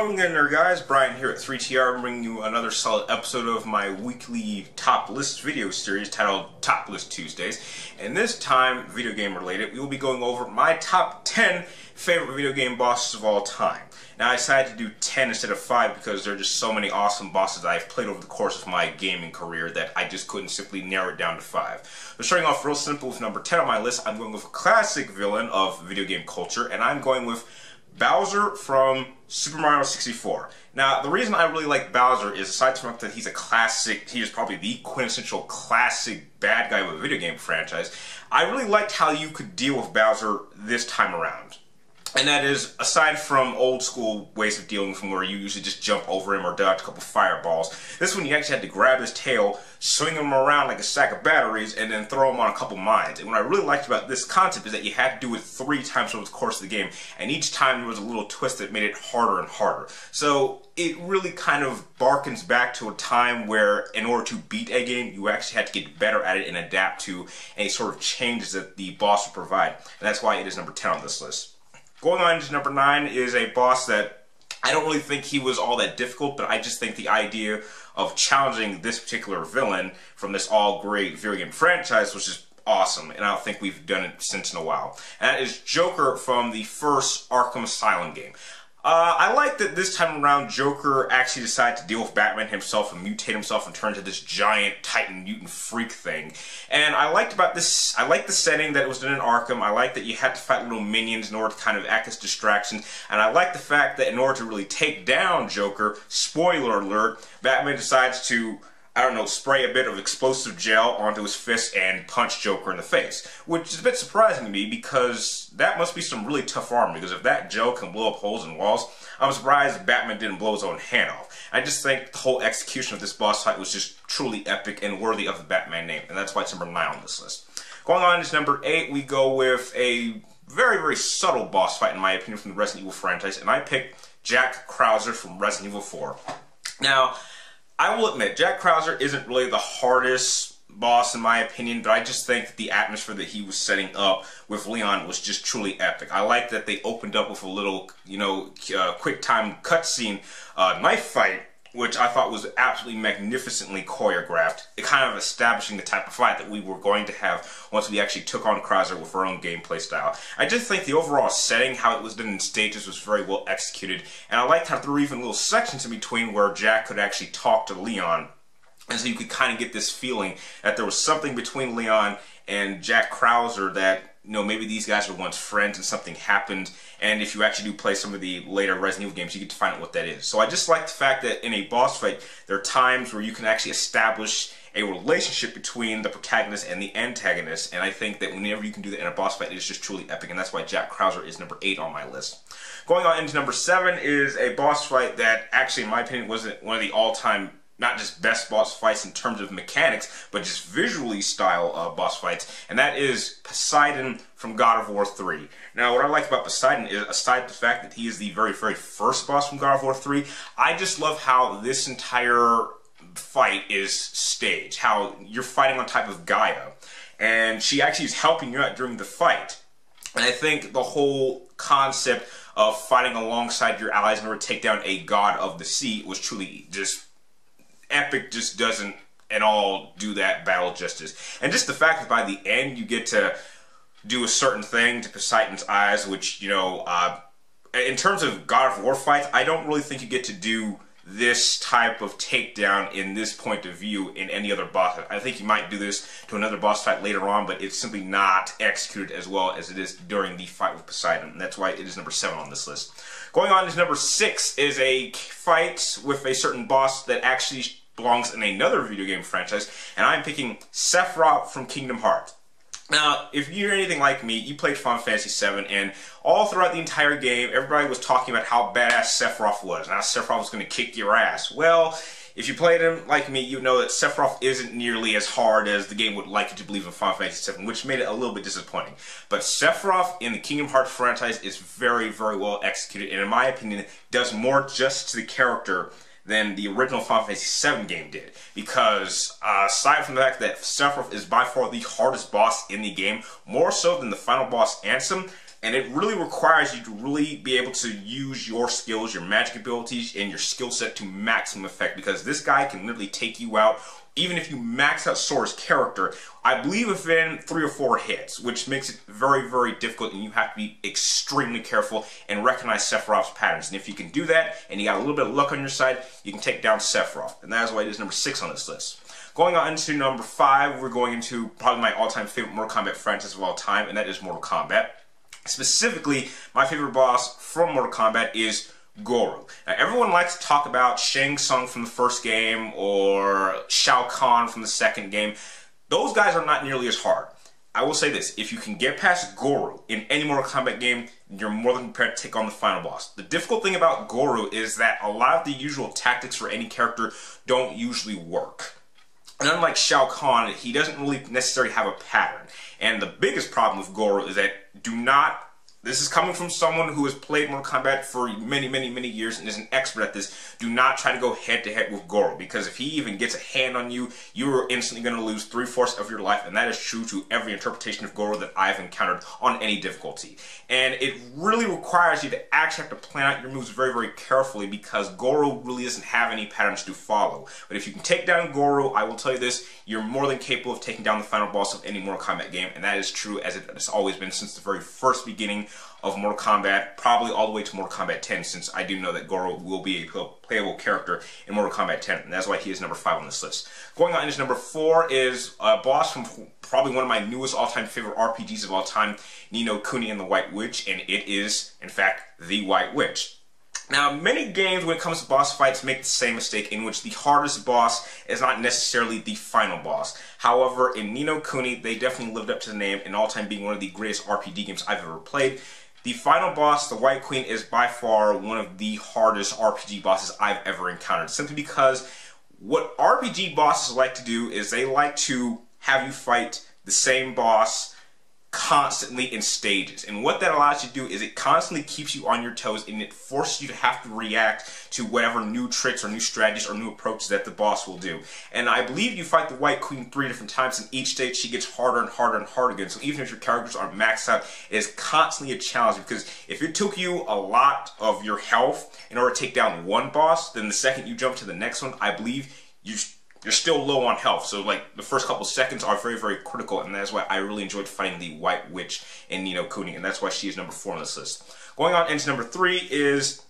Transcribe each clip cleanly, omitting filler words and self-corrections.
Hello again there guys, Brian here at 3TR bringing you another solid episode of my weekly top list video series titled Top List Tuesdays. And this time, video game related, we will be going over my top 10 favorite video game bosses of all time. Now I decided to do 10 instead of 5 because there are just so many awesome bosses that I've played over the course of my gaming career that I just couldn't simply narrow it down to 5. But starting off real simple with number 10 on my list, I'm going with a classic villain of video game culture, and I'm going with Bowser from Super Mario 64. Now, the reason I really like Bowser is, aside from the fact that he's a classic, he is probably the quintessential classic bad guy of a video game franchise, I really liked how you could deal with Bowser this time around. And that is, aside from old school ways of dealing with him where you usually just jump over him or dodge a couple fireballs, this one you actually had to grab his tail, swing him around like a sack of batteries, and then throw him on a couple mines. And what I really liked about this concept is that you had to do it 3 times over the course of the game, and each time there was a little twist that made it harder and harder. So it really kind of barkens back to a time where, in order to beat a game, you actually had to get better at it and adapt to any sort of changes that the boss would provide. And that's why it is number 10 on this list. Going on to number 9 is a boss that I don't really think he was all that difficult, but I just think the idea of challenging this particular villain from this all-great video game franchise was just awesome, and I don't think we've done it since in a while. And that is Joker from the first ARKHAM Asylum game. I like that this time around Joker actually decided to deal with Batman himself and mutate himself and turn into this giant Titan mutant freak thing. And I liked about this, I liked the setting that it was done in Arkham. I liked that you had to fight little minions in order to kind of act as distractions. And I liked the fact that in order to really take down Joker, spoiler alert, Batman decides to, I don't know, spray a bit of explosive gel onto his fist and punch Joker in the face. Which is a bit surprising to me because that must be some really tough armor, because if that gel can blow up holes in walls, I'm surprised Batman didn't blow his own hand off. I just think the whole execution of this boss fight was just truly epic and worthy of the Batman name, and that's why it's number 9 on this list. Going on to number 8, we go with a very, very subtle boss fight, in my opinion, from the Resident Evil franchise, and I picked Jack Krauser from Resident Evil 4. Now, I will admit, Jack Krauser isn't really the hardest boss in my opinion, but I just think that the atmosphere that he was setting up with Leon was just truly epic. I like that they opened up with a little, quick time cutscene knife fight, which I thought was absolutely magnificently choreographed. It kind of establishing the type of fight that we were going to have once we actually took on Krauser with our own gameplay style. I just think the overall setting, how it was done in stages, was very well executed, and I liked how there were even little sections in between where Jack could actually talk to Leon. And so you could kind of get this feeling that there was something between Leon and Jack Krauser that, maybe these guys were once friends and something happened. And if you actually do play some of the later Resident Evil games, you get to find out what that is. So I just like the fact that in a boss fight, there are times where you can actually establish a relationship between the protagonist and the antagonist. And I think that whenever you can do that in a boss fight, it is just truly epic. And that's why Jack Krauser is number 8 on my list. Going on into number 7 is a boss fight that actually, in my opinion, wasn't one of the all-time not just best boss fights in terms of mechanics, but just visually style boss fights, and that is Poseidon from God of War 3. Now, what I like about Poseidon is, aside from the fact that he is the very, very first boss from God of War 3, I just love how this entire fight is staged, how you're fighting on top of Gaia, and she actually is helping you out during the fight. And I think the whole concept of fighting alongside your allies in order to take down a god of the sea was truly just epic. Just doesn't at all do that battle justice. And just the fact that by the end you get to do a certain thing to Poseidon's eyes, which, in terms of God of War fights, I don't really think you get to do this type of takedown in this point of view in any other boss fight. I think you might do this to another boss fight later on, but it's simply not executed as well as it is during the fight with Poseidon. And that's why it is number 7 on this list. Going on to number 6 is a fight with a certain boss that actually belongs in another video game franchise, and I'm picking Sephiroth from Kingdom Hearts. Now, if you're anything like me, you played Final Fantasy VII, and all throughout the entire game, everybody was talking about how badass Sephiroth was, and how Sephiroth was going to kick your ass. Well, if you played him like me, you know that Sephiroth isn't nearly as hard as the game would like you to believe in Final Fantasy VII, which made it a little bit disappointing. But Sephiroth in the Kingdom Hearts franchise is very, very well executed, and in my opinion, does more justice to the character than the original Final Fantasy VII game did. Because aside from the fact that Sephiroth is by far the hardest boss in the game, more so than the final boss Ansem, And it really requires you to really be able to use your skills, your magic abilities, and your skill set to maximum effect, because this guy can literally take you out. Even if you max out Sora's character, I believe within 3 or 4 hits, which makes it very, very difficult, and you have to be extremely careful and recognize Sephiroth's patterns. And if you can do that, and you got a little bit of luck on your side, you can take down Sephiroth. And that is why it is number 6 on this list. Going on into number 5, we're going into probably my all-time favorite Mortal Kombat franchise of all time, and that is Mortal Kombat. Specifically, my favorite boss from Mortal Kombat is GORO. Now, everyone likes to talk about Shang Tsung from the first game or Shao Kahn from the second game. Those guys are not nearly as hard. I will say this, if you can get past GORO in any Mortal Kombat game, you're more than prepared to take on the final boss. The difficult thing about GORO is that a lot of the usual tactics for any character don't usually work. And unlike Shao Kahn, he doesn't really necessarily have a pattern. And the biggest problem with GORO is that this is coming from someone who has played Mortal Kombat for many, many, many years and is an expert at this. Do not try to go head-to-head with GORO, because if he even gets a hand on you, you are instantly going to lose 3/4 of your life, and that is true to every interpretation of GORO that I've encountered on any difficulty. And it really requires you to actually have to plan out your moves very, very carefully, because GORO really doesn't have any patterns to follow. But if you can take down GORO, I will tell you this, you're more than capable of taking down the final boss of any Mortal Kombat game, and that is true as it has always been since the very first beginning of Mortal Kombat, probably all the way to Mortal Kombat 10, since I do know that GORO will be a playable character in Mortal Kombat 10, and that's why he is number 5 on this list. Going on into number 4 is a boss from probably one of my newest all-time favorite RPGs of all time, Ni no Kuni and the White Witch, and it is, in fact, the White Witch. Now, many games when it comes to boss fights make the same mistake, in which the hardest boss is not necessarily the final boss. However, in Ni no Kuni, they definitely lived up to the name, and all time being one of the greatest RPG games I've ever played. The final boss, the White Queen, is by far one of the hardest RPG bosses I've ever encountered, simply because what RPG bosses like to do is they like to have you fight the same boss constantly in stages, and what that allows you to do is it constantly keeps you on your toes, and it forces you to have to react to whatever new tricks or new strategies or new approaches that the boss will do. And I believe you fight the White Queen 3 different times, and each stage she gets harder and harder and harder again. So even if your characters aren't maxed out, it is constantly a challenge, because if it took you a lot of your health in order to take down one boss, then the second you jump to the next one, I believe you're still low on health. So like the first couple seconds are very, very critical, and that's why I really enjoyed fighting the White Witch in Ni no Kuni, and that's why she is number 4 on this list. Going on into number 3 is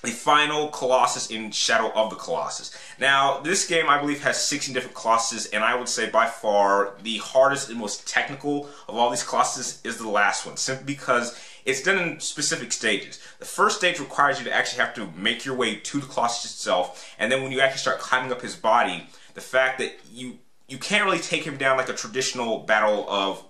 the final Colossus in Shadow of the Colossus. Now, this game, I believe, has 16 different Colossus, and I would say by far the hardest and most technical of all these Colossus is the last one, simply because it's done in specific stages. The first stage requires you to actually have to make your way to the Colossus itself, and then when you actually start climbing up his body, the fact that you can't really take him down like a traditional battle of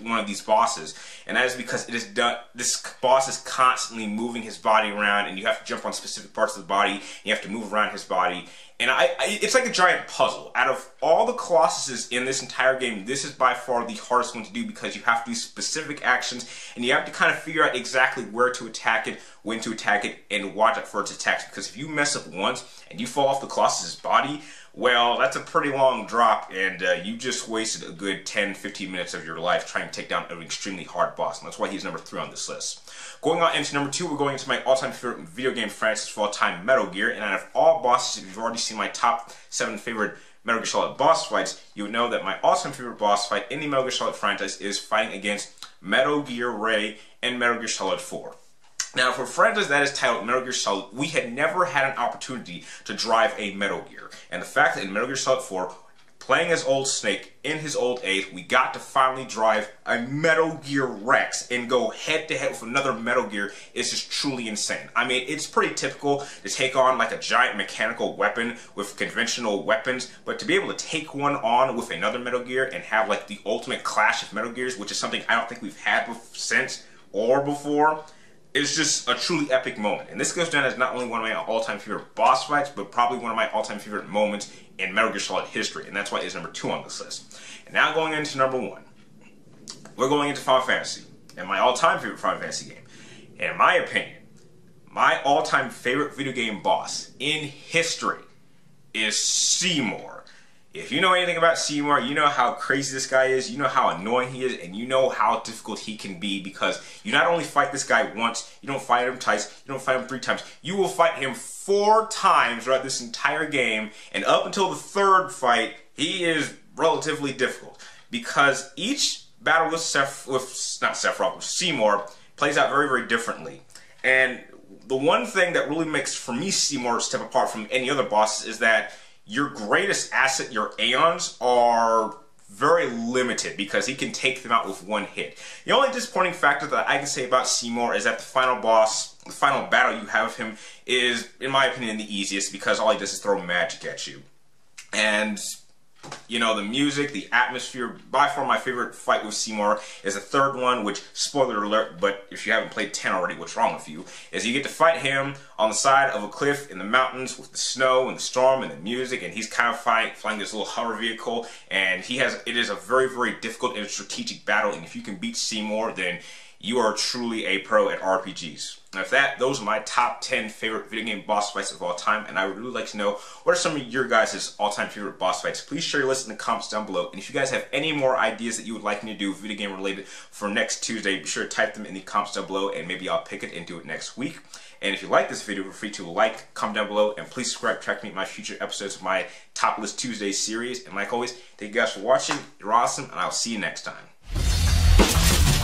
one of these bosses, and that is because it is done. This boss is constantly moving his body around, and you have to jump on specific parts of the body, and you have to move around his body, and it's like a giant puzzle. Out of all the Colossuses in this entire game, this is by far the hardest one to do, because you have to do specific actions, and you have to kind of figure out exactly where to attack it, when to attack it, and watch out for its attacks, because if you mess up once and you fall off the Colossus's body, well, that's a pretty long drop, and you just wasted a good 10-15 minutes of your life trying to take down an extremely hard boss, and that's why he's number 3 on this list. Going on into number 2, we're going into my all-time favorite video game franchise of all time, Metal Gear, and out of all bosses, if you've already seen my top 7 favorite Metal Gear Solid boss fights, you would know that my all-time favorite boss fight in the Metal Gear Solid franchise is fighting against Metal Gear Ray and Metal Gear Solid 4. Now, for a franchise that is titled Metal Gear Solid, we had never had an opportunity to drive a Metal Gear. And the fact that in Metal Gear Solid 4, playing as Old Snake in his old age, we got to finally drive a Metal Gear Rex and go head-to-head with another Metal Gear is just truly insane. I mean, it's pretty typical to take on like a giant mechanical weapon with conventional weapons, but to be able to take one on with another Metal Gear and have like the ultimate clash of Metal Gears, which is something I don't think we've had since or before, it's just a truly epic moment. And this goes down as not only one of my all-time favorite boss fights, but probably one of my all-time favorite moments in Metal Gear Solid history. And that's why it's number 2 on this list. And now going into number 1. We're going into Final Fantasy, and my all-time favorite Final Fantasy game. And in my opinion, my all-time favorite video game boss in history is SEYMOUR. If you know anything about Seymour, you know how crazy this guy is, you know how annoying he is, and you know how difficult he can be, because you not only fight this guy once, you don't fight him twice, you don't fight him 3 times, you will fight him 4 times throughout this entire game, and up until the 3rd fight, he is relatively difficult, because each battle with Seymour plays out very, very differently. And the one thing that really makes, for me, Seymour step apart from any other bosses is that your greatest asset, your Aeons, are very limited because he can take them out with 1 hit. The only disappointing factor that I can say about Seymour is that the final boss, the final battle you have of him is, in my opinion, the easiest, because all he does is throw magic at you. And you know, the music, the atmosphere, by far my favorite fight with Seymour is the 3rd one, which, spoiler alert, but if you haven't played 10 already, what's wrong with you, is you get to fight him on the side of a cliff in the mountains with the snow and the storm and the music, and he's kind of flying this little hover vehicle, and it is a very, very difficult and strategic battle, and if you can beat Seymour, then you are truly a pro at RPGs. Now, those are my top 10 favorite video game boss fights of all time, and I would really like to know what are some of your guys' all-time favorite boss fights. Please share your list in the comments down below, and if you guys have any more ideas that you would like me to do video game related for next Tuesday, be sure to type them in the comments down below, and maybe I'll pick it and do it next week. And if you like this video, feel free to like, comment down below, and please subscribe to track me my future episodes of my Top List Tuesday series. And like always, thank you guys for watching. You're awesome, and I'll see you next time.